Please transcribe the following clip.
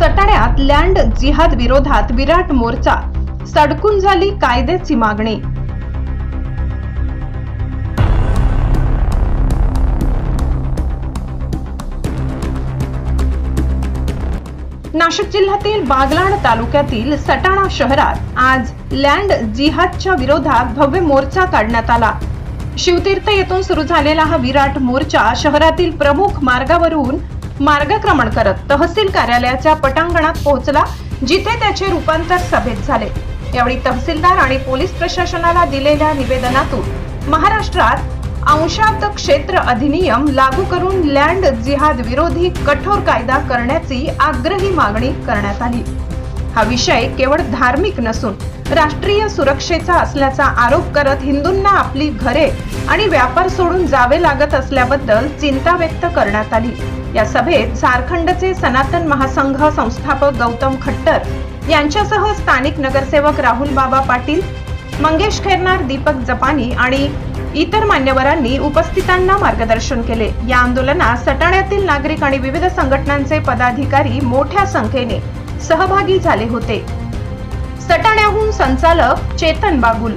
सटाण्यात land जिहाद विरोधात विराट मोर्चा, सडकून झाली कायद्याची मागणी। नाशिक जिल्ह्यातील बागलाण तालुक्यातील सटाणा शहरात आज लँड जिहादच्या विरोधात भव्य मोर्चा काढण्यात आला। शिवतीर्थ येथून सुरू झालेला हा विराट मोर्चा शहरातील प्रमुख मार्गावरून मार्गक्रमण करत तहसील कार्यालयाच्या पटांगणात पोहोचला, जिथे त्याचे रूपांतर सभेत झाले। यावेळी तहसीलदार आणि पोलीस प्रशासनाला दिलेल्या निवेदनातून महाराष्ट्रात अंशात क्षेत्र अधिनियम लागू करून लँड जिहाद विरोधी कठोर कायदा करण्याची आग्रही मागणी करण्यात आली। हा विषय केवळ धार्मिक नसून राष्ट्रीय सुरक्षेचा असल्याचा आरोप करत हिंदूंना आपली घरे आणि व्यापार सोडून जावे लागत असल्याबद्दल चिंता व्यक्त करण्यात आली। या सभेत झारखंडचे सनातन महासंघ संस्थापक गौतम खट्टर यांच्यासह स्थानिक नगरसेवक राहुल बाबा पाटील, मंगेश खैरनार, दीपक जपानी आणि इतर मान्यवरांनी उपस्थितांना मार्गदर्शन केले। या आंदोलनात सटाण्यातील नागरिक आणि विविध संघटनांचे पदाधिकारी मोठ्या संख्येने सहभागी झाले होते। सटाण्याहून संचालक चेतन बागुल।